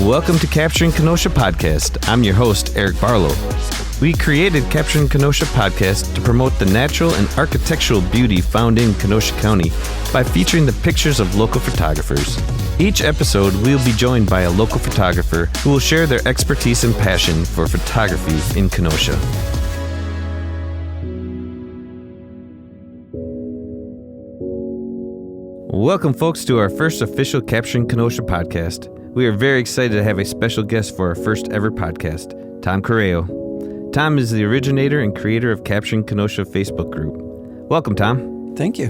Welcome to Capturing Kenosha podcast. I'm your host, Eric Barlow. We created Capturing Kenosha podcast to promote the natural and architectural beauty found in Kenosha County by featuring the pictures of local photographers. Each episode, we will be joined by a local photographer who will share their expertise and passion for photography in Kenosha. Welcome, folks, to our first official Capturing Kenosha podcast. We are very excited to have a special guest for our first ever podcast, Tom Corrao. Tom is the originator and creator of Capturing Kenosha Facebook group. Welcome, Tom. Thank you.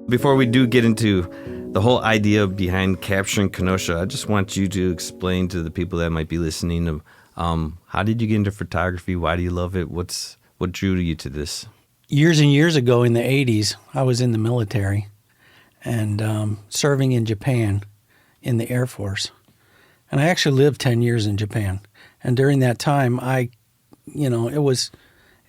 Before we do get into the whole idea behind Capturing Kenosha, I just want you to explain to the people that might be listening, how did you get into photography? Why do you love it? What drew you to this? Years and years ago in the 80s, I was in the military and serving in Japan in the Air Force. And I actually lived 10 years in Japan. And during that time, it was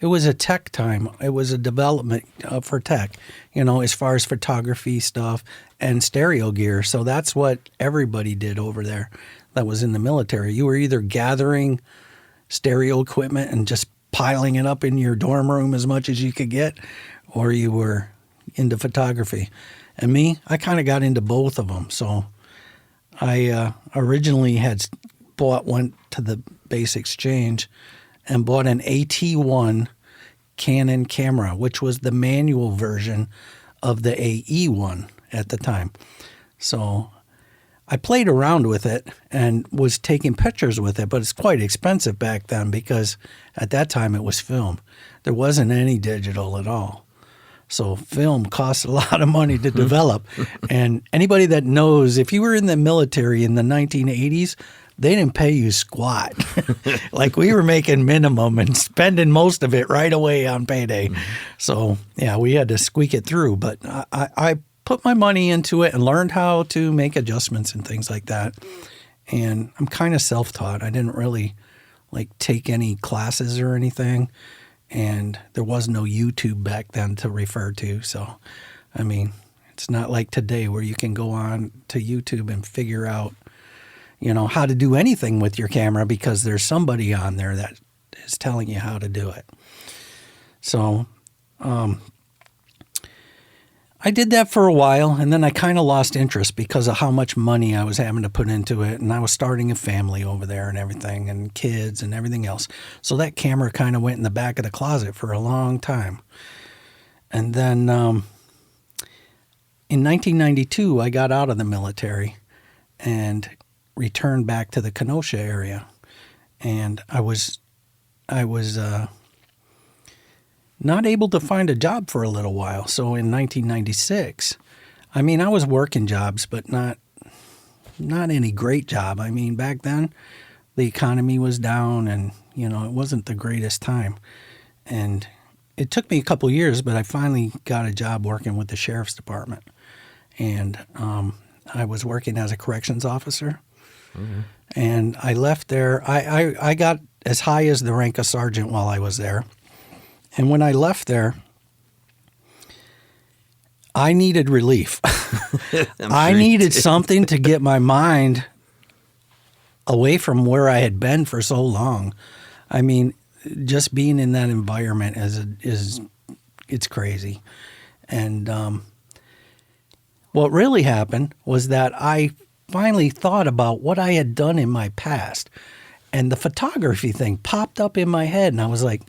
a tech time. It was a development for tech, as far as photography stuff and stereo gear. So that's what everybody did over there that was in the military. You were either gathering stereo equipment and just piling it up in your dorm room as much as you could get, or you were into photography. And me, I kind of got into both of them. So I originally went to the Base Exchange and bought an AT1 Canon camera, which was the manual version of the AE1 at the time. So I played around with it and was taking pictures with it, but it's quite expensive back then because at that time it was film. There wasn't any digital at all. So film costs a lot of money to develop. And anybody that knows, if you were in the military in the 1980s, they didn't pay you squat. Like we were making minimum and spending most of it right away on payday. So, yeah, we had to squeak it through. But I put my money into it and learned how to make adjustments and things like that. And I'm kind of self-taught. I didn't really take any classes or anything. And there was no YouTube back then to refer to. So, I mean, it's not like today where you can go on to YouTube and figure out, how to do anything with your camera because there's somebody on there that is telling you how to do it. So, I did that for a while, and then I kind of lost interest because of how much money I was having to put into it, and I was starting a family over there and everything, and kids and everything else. So that camera kind of went in the back of the closet for a long time. And then in 1992, I got out of the military and returned back to the Kenosha area, and I was not able to find a job for a little while. So in 1996, I was working jobs, but not any great job. Back then, the economy was down and, it wasn't the greatest time. And it took me a couple years, but I finally got a job working with the sheriff's department. And I was working as a corrections officer. Mm-hmm. And I left there. I got as high as the rank of sergeant while I was there. And when I left there, I needed relief. I needed something to get my mind away from where I had been for so long. Just being in that environment it's crazy. And what really happened was that I finally thought about what I had done in my past. And the photography thing popped up in my head, and I was like,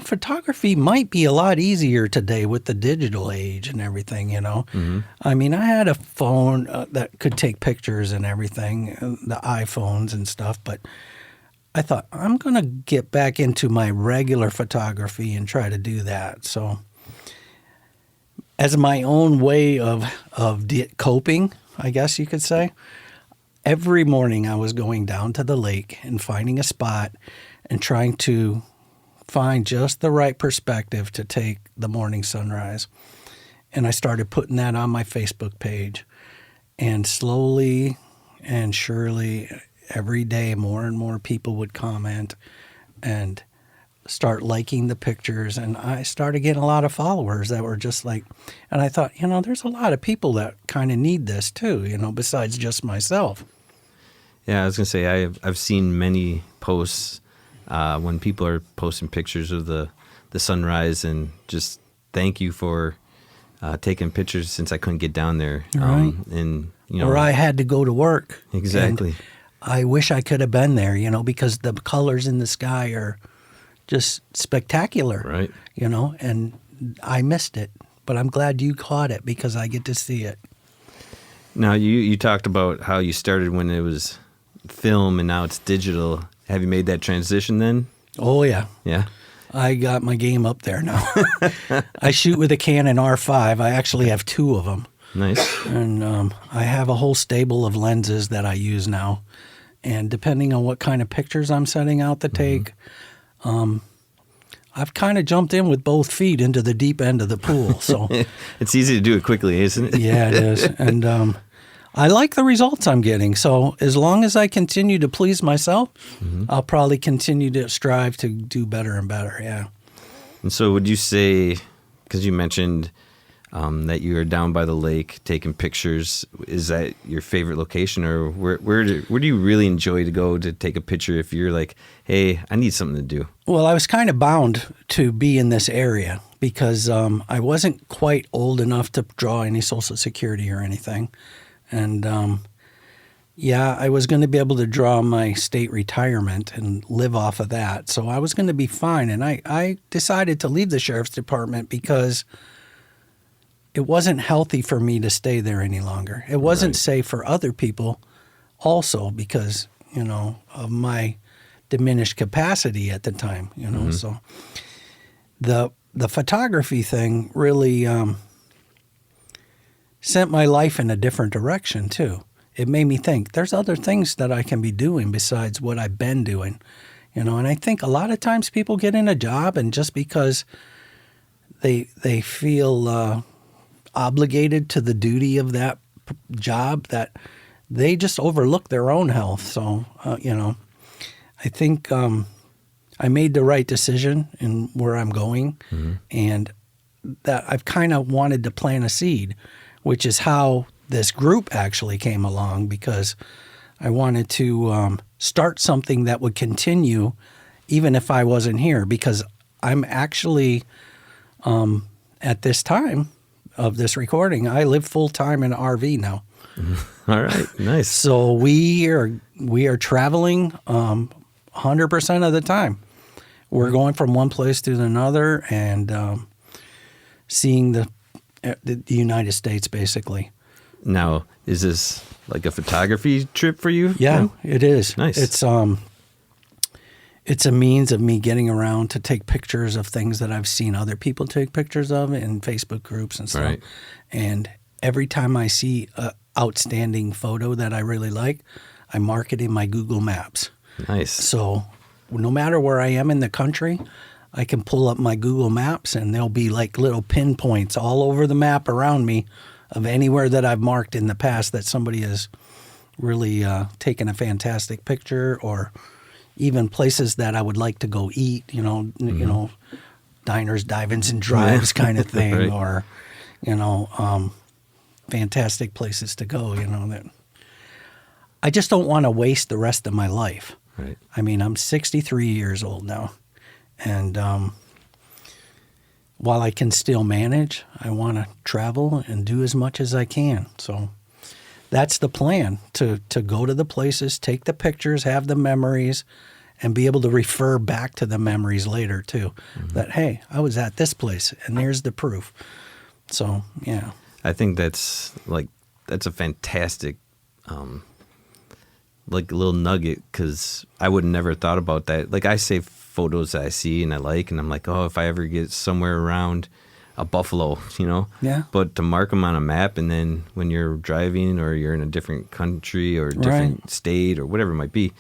photography might be a lot easier today with the digital age and everything, Mm-hmm. I had a phone that could take pictures and everything, the iPhones and stuff, but I thought, I'm going to get back into my regular photography and try to do that. So as my own way of coping, I guess you could say, every morning I was going down to the lake and finding a spot and trying to find just the right perspective to take the morning sunrise. And I started putting that on my Facebook page. And slowly and surely, every day, more and more people would comment and start liking the pictures. And I started getting a lot of followers that were just like, and I thought, there's a lot of people that kind of need this too, besides just myself. Yeah, I was gonna say I've seen many posts when people are posting pictures of the sunrise, and just thank you for taking pictures since I couldn't get down there. Right. And you know, Or I had to go to work. exactly. And I wish I could have been there, you know, because the colors in the sky are just spectacular. Right. You know, and I missed it. But I'm glad you caught it because I get to see it. Now you talked about how you started when it was film and now it's digital. Have you made that transition then? Oh, yeah. Yeah. I got my game up there now. I shoot with a Canon R5. I actually have 2 of them. Nice. And I have a whole stable of lenses that I use now. And depending on what kind of pictures I'm setting out to take, I've kind of jumped in with both feet into the deep end of the pool. So It's easy to do it quickly, isn't it? yeah, it is. And I like the results I'm getting. So as long as I continue to please myself, I'll probably continue to strive to do better and better. Yeah. And so would you say, because you mentioned that you are down by the lake taking pictures, is that your favorite location, or where do you really enjoy to go to take a picture if you're like, hey, I need something to do? Well, I was kind of bound to be in this area because I wasn't quite old enough to draw any Social Security or anything. And yeah, I was going to be able to draw my state retirement and live off of that. So I was going to be fine. And I decided to leave the sheriff's department because it wasn't healthy for me to stay there any longer. It wasn't safe for other people also because, you know, of my diminished capacity at the time, you know. So the photography thing really sent my life in a different direction too. It made me think there's other things that I can be doing besides what I've been doing, you know. And I think a lot of times people get in a job and just because they feel obligated to the duty of that job that they just overlook their own health. So, you know, I think I made the right decision in where I'm going, and that I've kind of wanted to plant a seed, which is how this group actually came along, because I wanted to start something that would continue even if I wasn't here, because I'm actually, at this time of this recording, I live full-time in an RV now. All right, nice. So we are traveling 100% of the time. We're going from one place to another and seeing the United States, basically. Now, is this like a photography trip for you? Yeah, it is. Nice. It's a means of me getting around to take pictures of things that I've seen other people take pictures of in Facebook groups and stuff. Right. And every time I see an outstanding photo that I really like, I mark it in my Google Maps. Nice. So no matter where I am in the country, I can pull up my Google Maps and there'll be like little pinpoints all over the map around me of anywhere that I've marked in the past that somebody has really taken a fantastic picture, or even places that I would like to go eat, you know, diners, dive-ins, and drives kind of thing, Right. or, you know, fantastic places to go, you know. That I just don't want to waste the rest of my life. Right. I mean, I'm 63 years old now, and while I can still manage, I want to travel and do as much as I can. So that's the plan, to go to the places, take the pictures, have the memories, and be able to refer back to the memories later too. That, hey, I was at this place and there's the proof. So, yeah. I think that's a fantastic like little nugget, because I would never thought about that. Like, I save photos that I see and I like, and I'm like, oh, if I ever get somewhere around a buffalo, you know? Yeah. But to mark them on a map, and then when you're driving or you're in a different country or different state or whatever it might be,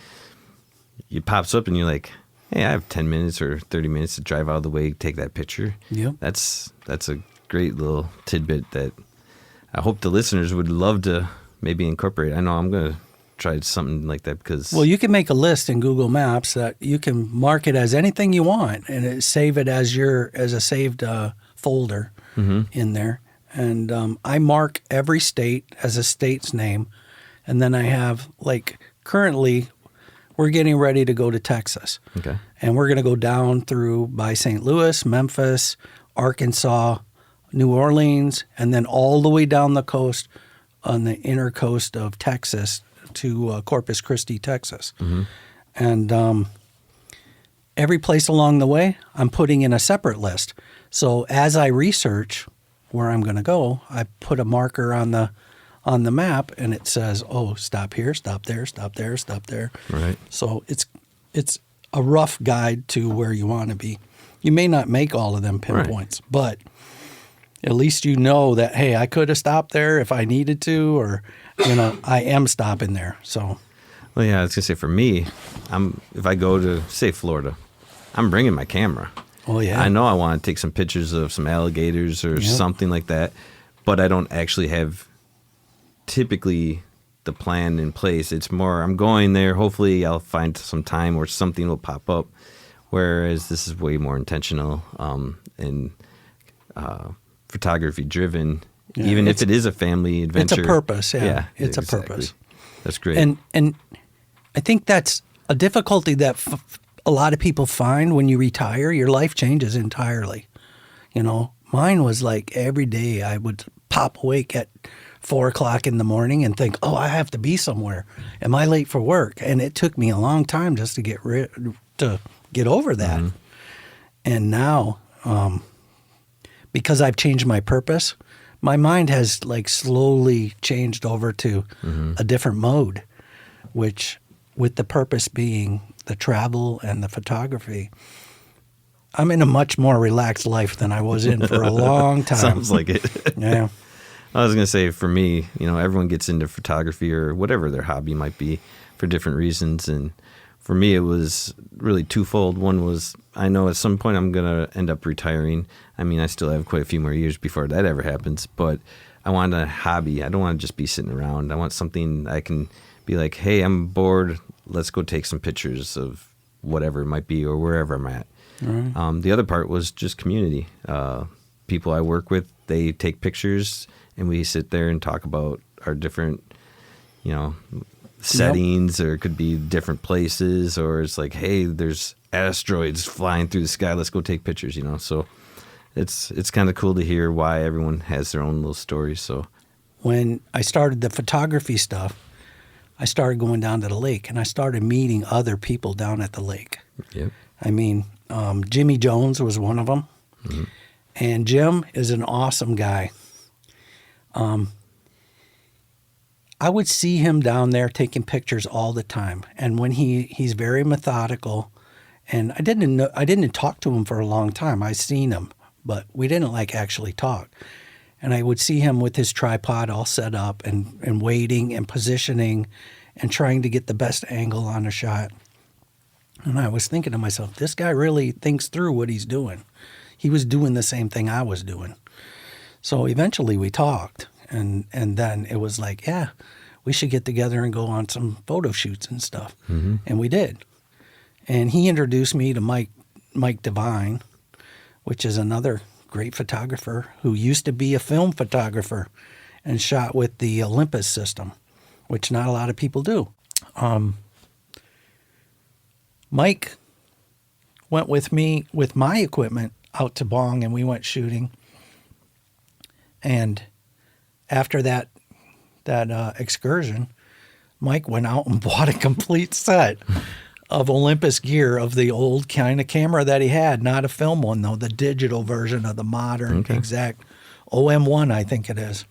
it pops up and you're like, hey, I have 10 minutes or 30 minutes to drive out of the way, take that picture. Yep. That's a great little tidbit that I hope the listeners would love to maybe incorporate. I know I'm going to try something like that, because... Well, you can make a list in Google Maps that you can mark it as anything you want, and save it as a saved folder in there. And I mark every state as a state's name, and then I have like currently we're getting ready to go to Texas. Okay. And we're going to go down through by St. Louis, Memphis, Arkansas, New Orleans, and then all the way down the coast on the inner coast of Texas to Corpus Christi, Texas. Mm-hmm. And every place along the way, I'm putting in a separate list. So as I research where I'm going to go, I put a marker on the map, and it says, "Oh, stop here, stop there, stop there, stop there." Right. So it's a rough guide to where you want to be. You may not make all of them pinpoints, but at least you know that, hey, I could have stopped there if I needed to, or I am stopping there. So. Well, yeah, I was gonna say for me, if I go to say Florida, I'm bringing my camera. Oh yeah. I know I want to take some pictures of some alligators or something like that, but I don't actually have typically the plan in place. It's more I'm going there. Hopefully, I'll find some time where something will pop up. Whereas this is way more intentional and photography driven. Yeah, even if it is a family adventure, it's a purpose. Yeah, it's exactly. a purpose. That's great. And I think that's a difficulty that a lot of people find when you retire. Your life changes entirely. Mine was like every day I would pop awake at 4 o'clock in the morning and think, "Oh, I have to be somewhere. Am I late for work?" And it took me a long time just to get over that. Mm-hmm. And now, because I've changed my purpose, my mind has like slowly changed over to a different mode, which with the purpose being the travel and the photography, I'm in a much more relaxed life than I was in for a long time. Sounds like it. Yeah. I was going to say, for me, everyone gets into photography or whatever their hobby might be for different reasons. And for me, it was really twofold. One was, I know at some point I'm going to end up retiring. I mean, I still have quite a few more years before that ever happens, but I want a hobby. I don't want to just be sitting around. I want something I can be like, hey, I'm bored. Let's go take some pictures of whatever it might be or wherever I'm at. Right. The other part was just community. People I work with, they take pictures, and we sit there and talk about our different, settings, or it could be different places, or it's like, hey, there's asteroids flying through the sky. Let's go take pictures, So it's kind of cool to hear why everyone has their own little stories. So when I started the photography stuff, I started going down to the lake, and I started meeting other people down at the lake. Yep. I mean, Jimmy Jones was one of them. Mm-hmm. And Jim is an awesome guy. I would see him down there taking pictures all the time. And when he's very methodical, and I didn't talk to him for a long time. I seen him, but we didn't actually talk. And I would see him with his tripod all set up and waiting and positioning and trying to get the best angle on a shot. And I was thinking to myself, this guy really thinks through what he's doing. He was doing the same thing I was doing. So eventually we talked, and then it was like, yeah, we should get together and go on some photo shoots and stuff. Mm-hmm. And we did. And he introduced me to Mike Devine, which is another great photographer who used to be a film photographer and shot with the Olympus system, which not a lot of people do. Mike went with me with my equipment out to Bong, and we went shooting. And after that excursion, Mike went out and bought a complete set of Olympus gear of the old kind of camera that he had, not a film one though, the digital version of the modern exact OM1, I think it is.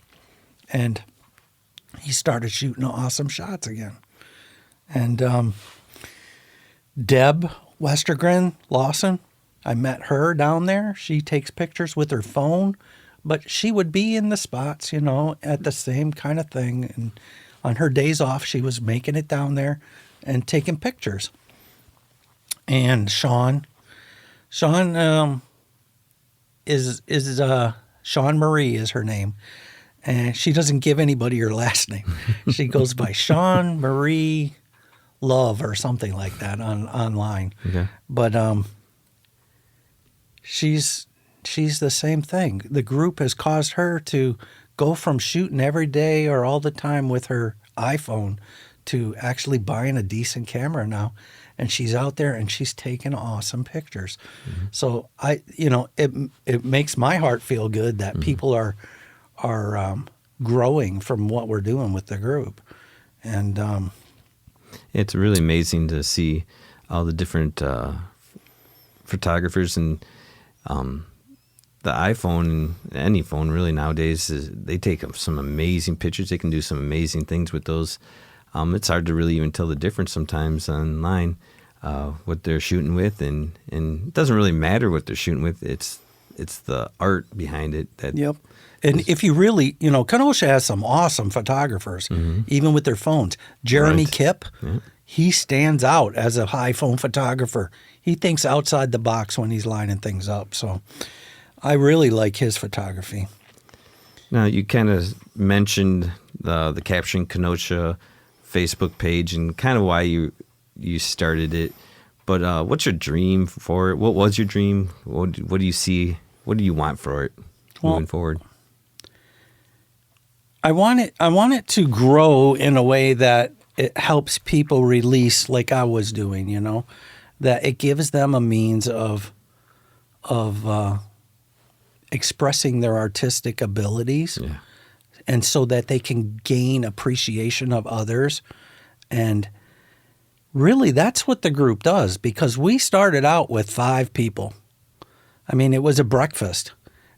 And he started shooting awesome shots again. And Deb Westergren Lawson, I met her down there. She takes pictures with her phone, but she would be in the spots, at the same kind of thing. And on her days off, she was making it down there and taking pictures. And Sean is Sean Marie is her name. And she doesn't give anybody her last name. She goes by Sean Marie Love or something like that online. Okay. But she's the same thing. The group has caused her to go from shooting every day or all the time with her iPhone to actually buying a decent camera now, and she's out there and she's taking awesome pictures. So it makes my heart feel good that people are growing from what we're doing with the group. And it's really amazing to see all the different photographers, and the iPhone, any phone really nowadays, they take some amazing pictures. They can do some amazing things with those. It's hard to really even tell the difference sometimes online, what they're shooting with, and it doesn't really matter what they're shooting with. It's the art behind it. Yep. And if you really, Kenosha has some awesome photographers, even with their phones. Jeremy Kipp, he stands out as a high phone photographer. He thinks outside the box when he's lining things up. So I really like his photography. Now, you kind of mentioned the Capturing Kenosha Facebook page and kind of why you started it. But what's your dream for it? What was your dream? What do you see? What do you want for it moving forward? I want it to grow in a way that it helps people release, like I was doing, that it gives them a means of expressing their artistic abilities, and so that they can gain appreciation of others. And really, that's what the group does, because we started out with 5 people. I mean, it was a breakfast.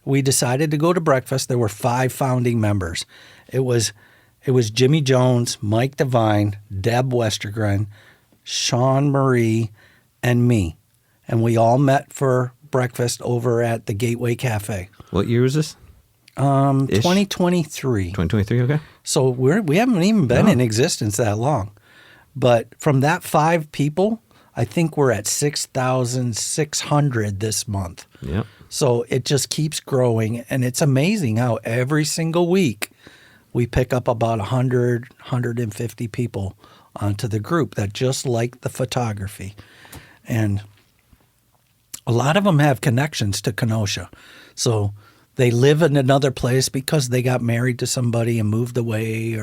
We decided to go to breakfast. There were 5 founding members. It was Jimmy Jones, Mike Devine, Deb Westergren, Sean Marie, and me. And we all met for breakfast over at the Gateway Cafe. What year was this? 2023. 2023, okay. So we haven't even been in existence that long. But from that 5 people, I think we're at 6,600 this month. Yep. So it just keeps growing, and it's amazing how every single week we pick up about 100, 150 people onto the group that just like the photography. And a lot of them have connections to Kenosha. So they live in another place because they got married to somebody and moved away,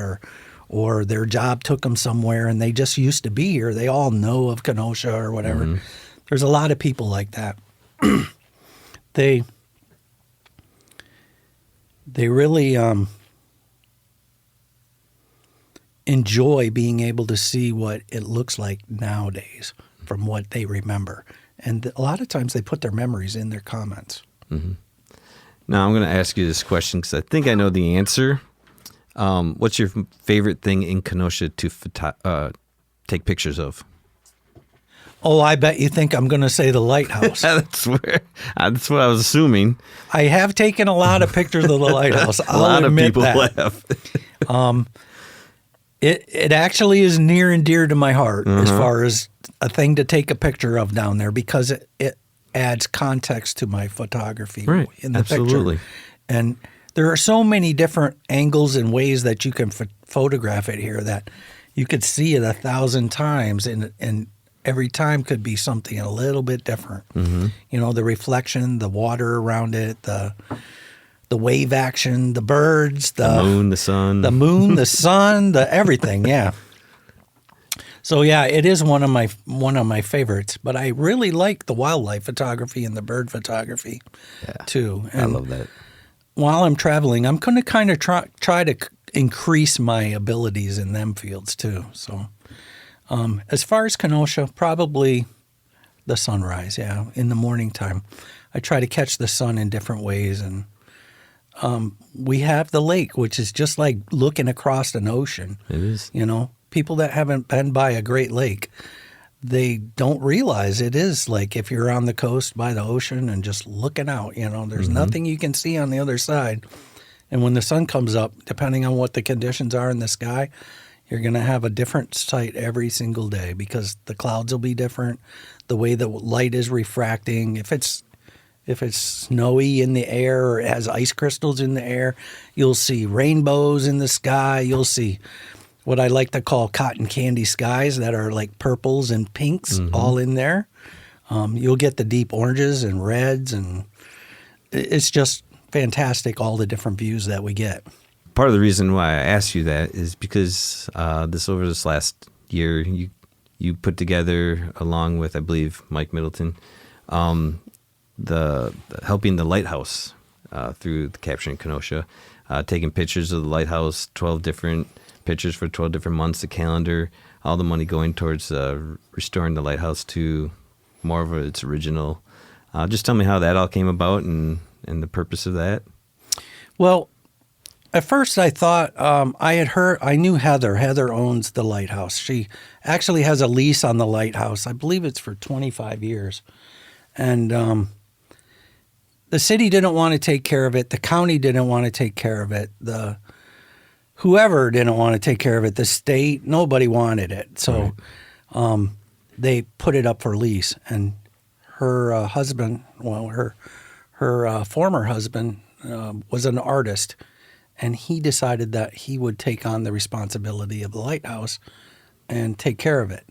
or their job took them somewhere and they just used to be here. They all know of Kenosha or whatever. There's a lot of people like that. They really enjoy being able to see what it looks like nowadays from what they remember. And a lot of times they put their memories in their comments. Now, I'm going to ask you this question because I think I know the answer. What's your favorite thing in Kenosha to take pictures of? Oh, I bet you think I'm going to say the lighthouse. That's what I was assuming. I have taken a lot of pictures of the lighthouse. A lot of people have. It actually is near and dear to my heart as far as a thing to take a picture of down there, because it adds context to my photography in the picture. And there are so many different angles and ways that you can photograph it here that you could see it 1,000 times, and every time could be something a little bit different. The reflection, the water around it, the wave action, the birds, the moon, the sun, the everything. Yeah. So yeah, it is one of my favorites. But I really like the wildlife photography and the bird photography too. And I love that. While I'm traveling, I'm going to kind of try to increase my abilities in them fields too. So as far as Kenosha, probably the sunrise. Yeah, in the morning time, I try to catch the sun in different ways. And we have the lake, which is just like looking across an ocean. It is. People that haven't been by a Great Lake, they don't realize it is like if you're on the coast by the ocean and just looking out, there's nothing you can see on the other side. And when the sun comes up, depending on what the conditions are in the sky, you're going to have a different sight every single day because the clouds will be different, the way the light is refracting. If it's snowy in the air or it has ice crystals in the air, you'll see rainbows in the sky. You'll see what I like to call cotton candy skies that are like purples and pinks all in there. You'll get the deep oranges and reds, and it's just fantastic, all the different views that we get. part of the reason why I asked you that is because this last year, you put together, along with, I believe, Mike Middleton, the helping the lighthouse through the Capturing Kenosha, taking pictures of the lighthouse, 12 different pictures for 12 different months, the calendar, all the money going towards restoring the lighthouse to more of its original. Just tell me how that all came about and the purpose of that. Well, at first I thought I knew Heather. Heather owns the lighthouse. She actually has a lease on the lighthouse. I believe it's for 25 years. And the city didn't want to take care of it. The county didn't want to take care of it. Whoever didn't want to take care of it. The state, nobody wanted it. So they put it up for lease. And her husband, her former husband was an artist. And he decided that he would take on the responsibility of the lighthouse and take care of it,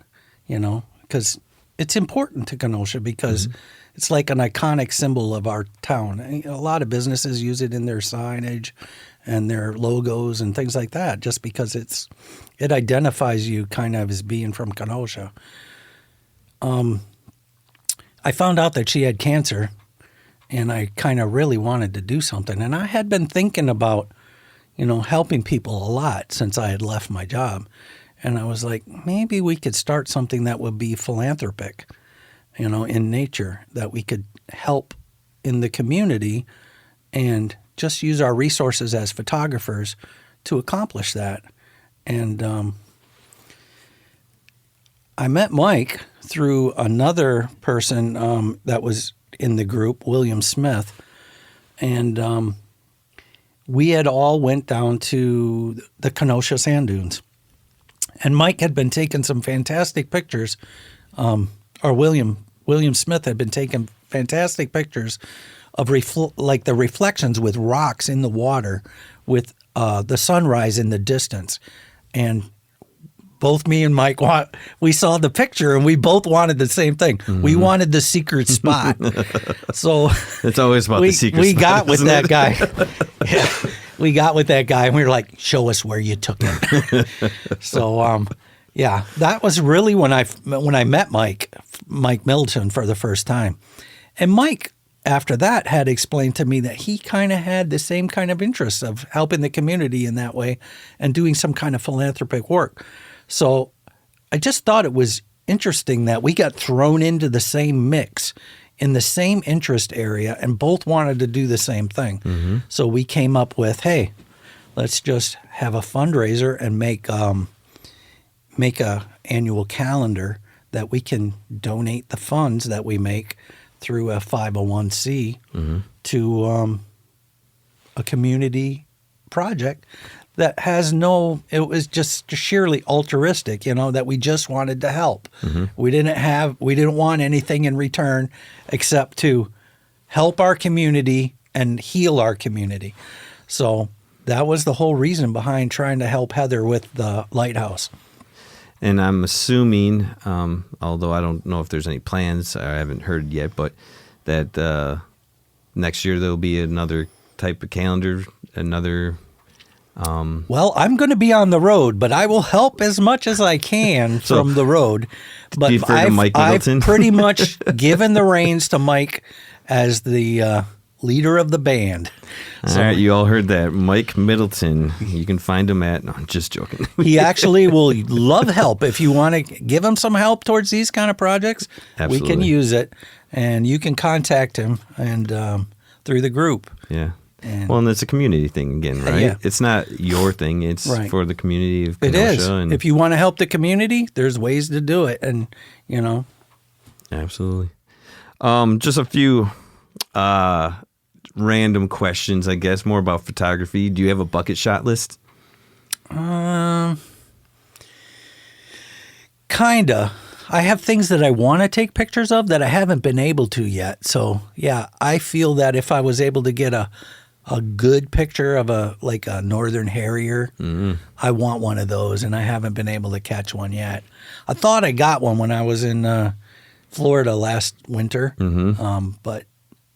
because it's important to Kenosha because it's like an iconic symbol of our town. A lot of businesses use it in their signage and their logos and things like that, just because it identifies you kind of as being from Kenosha. I found out that she had cancer, and I kind of really wanted to do something. And I had been thinking about helping people a lot since I had left my job. And I was like, maybe we could start something that would be philanthropic, in nature, that we could help in the community and just use our resources as photographers to accomplish that. And I met Mike through another person that was in the group, William Smith. And we had all went down to the Kenosha sand dunes. And Mike had been taking some fantastic pictures, or William Smith had been taking fantastic pictures of the reflections with rocks in the water with the sunrise in the distance. And both me and Mike, we saw the picture and we both wanted the same thing. Mm-hmm. We wanted the secret spot. So it's always about the secret spot. We got with that guy. Yeah, we got with that guy and we were like, show us where you took it. So, that was really when I met Mike Middleton for the first time. And Mike, after that, had explained to me that he kind of had the same kind of interest of helping the community in that way and doing some kind of philanthropic work. So I just thought it was interesting that we got thrown into the same mix in the same interest area and both wanted to do the same thing. Mm-hmm. So we came up with, hey, let's just have a fundraiser and make a annual calendar that we can donate the funds that we make through a 501c to a community project that has it was just sheerly altruistic, that we just wanted to help. Mm-hmm. We didn't want anything in return except to help our community and heal our community. So that was the whole reason behind trying to help Heather with the lighthouse. And I'm assuming, although I don't know if there's any plans, I haven't heard yet, but that next year there'll be another type of calendar, another... Well, I'm going to be on the road, but I will help as much as I can from the road. But I've pretty much given the reins to Mike as the leader of the band. All right, you all heard that. Mike Middleton. You can find him no, I'm just joking. He actually will love help. If you want to give him some help towards these kind of projects, absolutely, we can use it. And you can contact him and through the group. Yeah. And it's a community thing again, right? Yeah. It's not your thing. It's for the community of Kenosha. It is. And if you want to help the community, there's ways to do it. And, Absolutely. Just a few random questions, I guess, more about photography. Do you have a bucket shot list? Kinda. I have things that I want to take pictures of that I haven't been able to yet. So, yeah, I feel that if I was able to get a good picture of a northern harrier, I want one of those, and I haven't been able to catch one yet. I thought I got one when I was in Florida last winter, but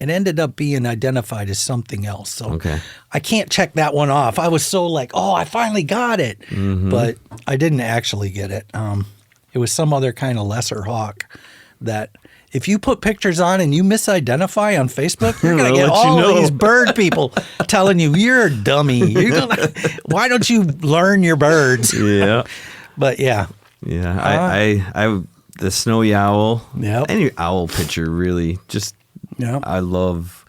it ended up being identified as something else. So Okay. I can't check that one off. I was so like, oh, I finally got it. But I didn't actually get it. It was some other kind of lesser hawk that if you put pictures on and you misidentify on Facebook, you're going to get all of these bird people telling you, you're a dummy. Why don't you learn your birds? Yeah. But yeah. Yeah. I the snowy owl. Yep. Any owl picture, really. Just, Yep. I love.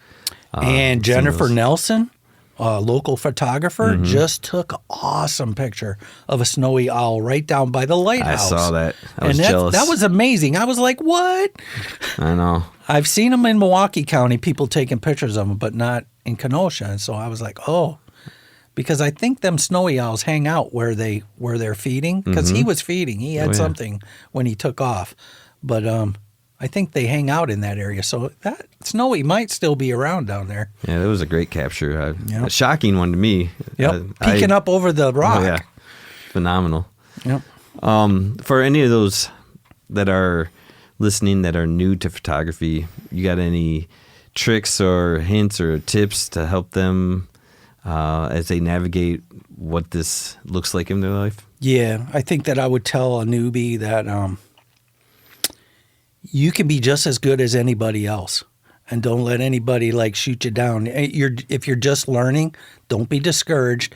And Jennifer those. Nelson, a local photographer, just took an awesome picture of a snowy owl right down by the I lighthouse. saw that. I was and jealous. that was amazing. I was like, what? I know. I've seen them in Milwaukee County, people taking pictures of them, but not in Kenosha. And so I was like, oh, because I think them snowy owls hang out where they're feeding, because he was feeding. He had something when he took off. But I think they hang out in that area. So that snowy might still be around down there. Yeah, that was a great capture. A shocking one to me. Yep. Peeking up over the rock. Oh, yeah. Phenomenal. Yep. For any of those that are listening that are new to photography, you got any tricks or hints or tips to help them as they navigate what this looks like in their life? Yeah, I think that I would tell a newbie that you can be just as good as anybody else, and don't let anybody like shoot you down. If you're just learning, don't be discouraged.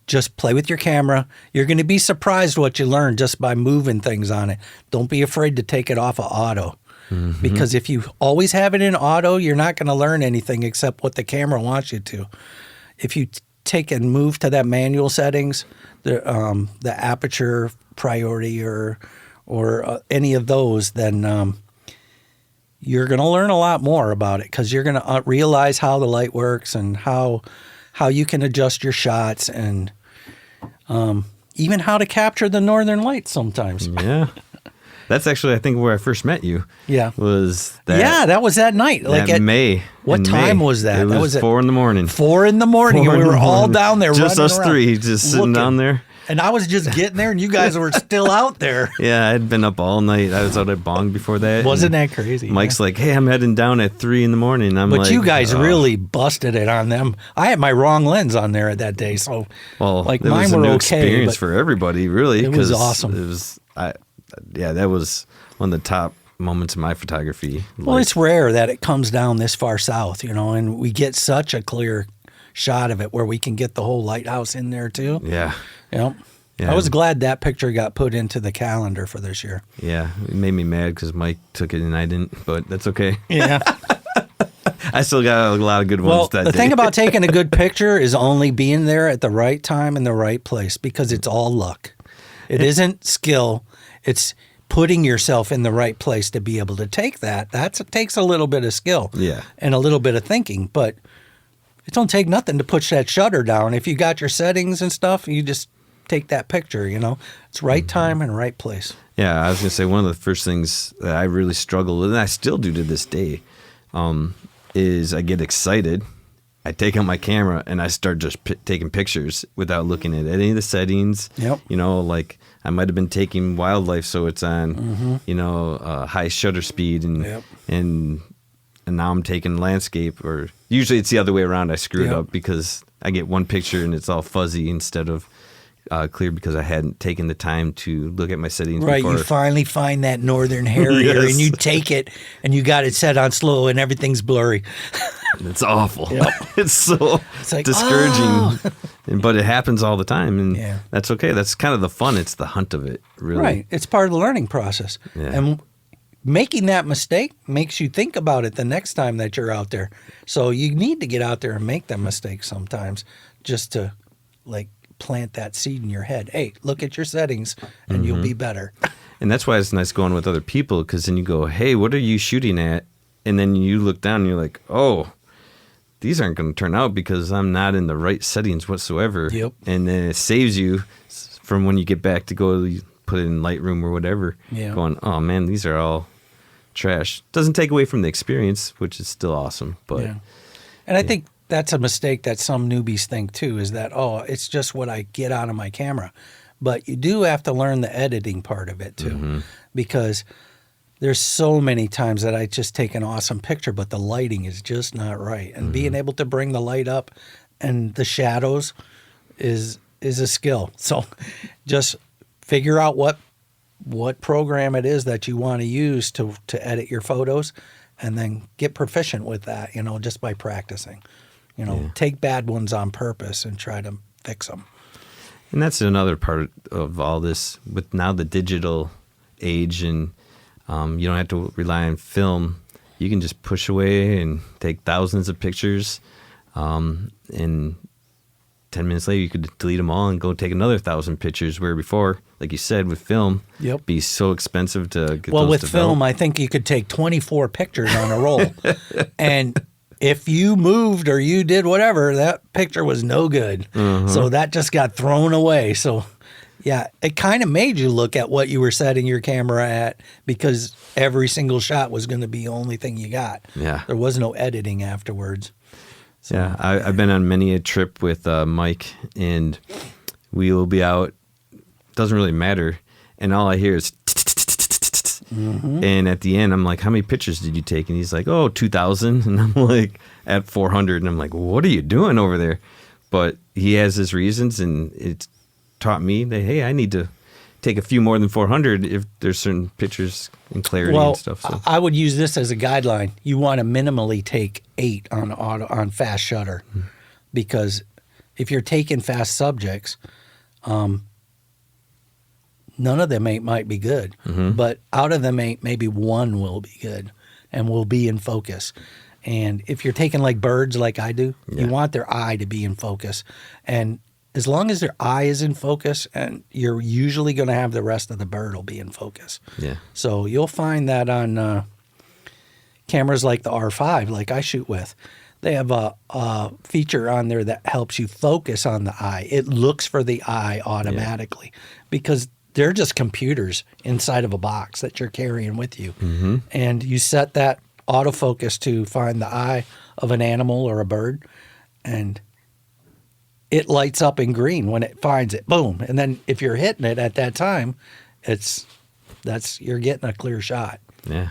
Just play with your camera. You're going to be surprised what you learn just by moving things on it. Don't be afraid to take it off of auto. Because if you always have it in auto, you're not going to learn anything except what the camera wants you to. If you take and move to that manual settings, the aperture priority or any of those, then you're going to learn a lot more about it, because you're going to realize how the light works and how you can adjust your shots, and even how to capture the northern lights sometimes. Yeah. That's actually, I think, where I first met you. Yeah. Was that? Yeah, that was that night. Like at May. What time was that? It was 4 in the morning. 4 in the morning, and we were all down there just running us around, three, just sitting down there. And I was just getting there, and you guys were still out there. Yeah, I'd been up all night. I was out at Bong before that. Wasn't that crazy? Mike's like, hey, I'm heading down at 3 in the morning. But you guys really busted it on them. I had my wrong lens on there at that day, so like it mine was a were new okay. experience for everybody, really. It was awesome. It was, that was one of the top moments of my photography. Well, it's rare that it comes down this far south, and we get such a clear shot of it where we can get the whole lighthouse in there too. Yeah. Yep. Yeah. I was glad that picture got put into the calendar for this year. Yeah, it made me mad because Mike took it and I didn't, but that's okay. Yeah. I still got a lot of good ones that day. The thing about taking a good picture is only being there at the right time and the right place, because it's all luck. It isn't skill. It's putting yourself in the right place to be able to take that. It takes a little bit of skill. Yeah. And a little bit of thinking, but it don't take nothing to push that shutter down. If you got your settings and stuff, you just take that picture, It's right time and right place. Yeah, I was going to say one of the first things that I really struggle with, and I still do to this day, is I get excited. I take out my camera and I start just taking pictures without looking at any of the settings. Yep. Like I might have been taking wildlife, so it's on, high shutter speed, and now I'm taking landscape, or usually it's the other way around. I screw it up because I get one picture and it's all fuzzy instead of clear, because I hadn't taken the time to look at my settings before. You finally find that northern harrier and you take it and you got it set on slow and everything's blurry. It's awful. Yep. It's like, discouraging, but it happens all the time, and that's okay. That's kind of the fun. It's the hunt of it, really. Right. It's part of the learning process. Yeah. And making that mistake makes you think about it the next time that you're out there. So you need to get out there and make that mistake sometimes, just to plant that seed in your head. Hey, look at your settings and you'll be better. And that's why it's nice going with other people, because then you go, hey, what are you shooting at? And then you look down and you're like, oh, these aren't going to turn out because I'm not in the right settings whatsoever. Yep. And then it saves you from when you get back to go put it in Lightroom or whatever, going, oh man, these are all trash. Doesn't take away from the experience, which is still awesome. But And I think that's a mistake that some newbies think too, is that, it's just what I get out of my camera. But you do have to learn the editing part of it too, because there's so many times that I just take an awesome picture, but the lighting is just not right. And being able to bring the light up and the shadows is a skill. So just figure out what program it is that you want to use to edit your photos, and then get proficient with that, just by practicing. Take bad ones on purpose and try to fix them. And that's another part of all this with now the digital age, and you don't have to rely on film. You can just push away and take thousands of pictures, and 10 minutes later you could delete them all and go take another 1,000 pictures, where before, like you said, with film, it'd be so expensive to get Well, those with developed. film, I think you could take 24 pictures on a roll. And if you moved or you did whatever, that picture was no good. So that just got thrown away. So, yeah, it kind of made you look at what you were setting your camera at, because every single shot was going to be the only thing you got. Yeah. There was no editing afterwards. So, Yeah, I've been on many a trip with Mike, and we will be out. Doesn't really matter, and all I hear is. And at the end, I'm like, "How many pictures did you take?" And he's like, "Oh, 2,000." And I'm like, at 400, and I'm like, "What are you doing over there?" But he has his reasons, and it's taught me that, hey, I need to take a few more than 400 if there's certain pictures and clarity and stuff. So I would use this as a guideline. You want to minimally take 8 on fast shutter, because if you're taking fast subjects, none of them 8 might be good, but out of them 8, maybe 1 will be good and will be in focus. And if you're taking like birds, like I do, you want their eye to be in focus. And as long as their eye is in focus, and you're usually going to have the rest of the bird will be in focus. Yeah. So you'll find that on cameras like the R5, like I shoot with, they have a feature on there that helps you focus on the eye. It looks for the eye automatically, because they're just computers inside of a box that you're carrying with you. And you set that autofocus to find the eye of an animal or a bird, and it lights up in green when it finds it. Boom. And then if you're hitting it at that time, you're getting a clear shot. yeah,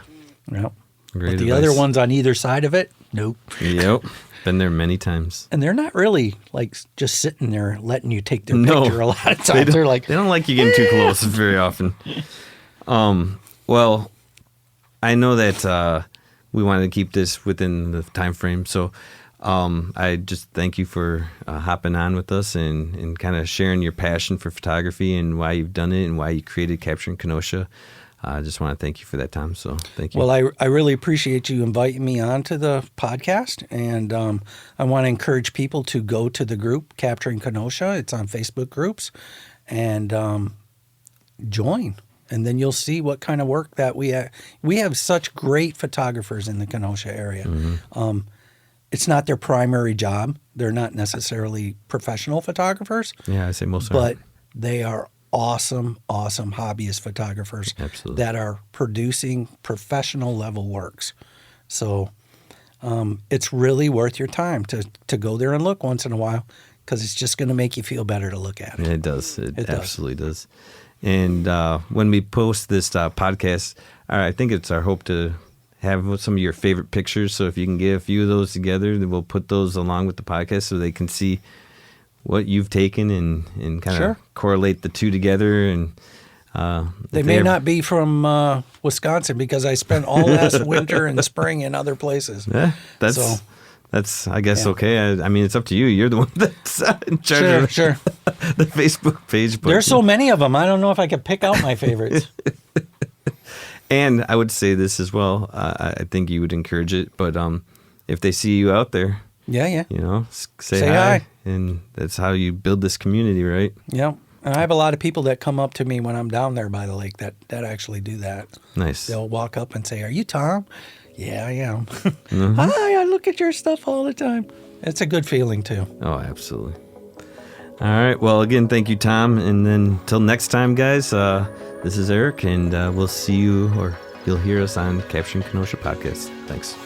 Yep. great But the advice. other ones on either side of it, nope. Yep, been there many times. And they're not really like just sitting there letting you take their No. picture a lot of times. They're like, They don't like you getting too close very often. Well, I know that we wanted to keep this within the time frame, so I just thank you for hopping on with us and kind of sharing your passion for photography and why you've done it and why you created Capturing Kenosha. I just want to thank you for that, Tom. So thank you. well, I really appreciate you inviting me on to the podcast. And I want to encourage people to go to the group, Capturing Kenosha. It's on Facebook groups. And join. And then you'll see what kind of work that we have. We have such great photographers in the Kenosha area. It's not their primary job. They're not necessarily professional photographers. Yeah, I say most But are. they are awesome hobbyist photographers. Absolutely. That are producing professional level works. So it's really worth your time to go there and look once in a while, because it's just going to make you feel better to look at it. It does. It does. absolutely does. And when we post this podcast, I think it's our hope to have some of your favorite pictures. So if you can get a few of those together, then we'll put those along with the podcast so they can see what you've taken and kind of correlate the two together. And They may not be from Wisconsin, because I spent all last winter and spring in other places. Yeah, So, that's I guess okay. I mean, it's up to you. You're the one that's in charge sure. of the Facebook page. But, There's so many of them. I don't know if I could pick out my favorites. And I would say this as well. I think you would encourage it. But if they see you out there, Yeah. you know, say Say hi. hi. And that's how you build this community, right? Yeah. And I have a lot of people that come up to me when I'm down there by the lake that actually do that. Nice. They'll walk up and say, "Are you Tom?" "Yeah, I am." "Hi, I look at your stuff all the time." It's a good feeling too. Oh, absolutely. All right. Well, again, thank you, Tom. And then till next time, guys, this is Eric, and we'll see you, or you'll hear us on Capturing Kenosha podcast. Thanks.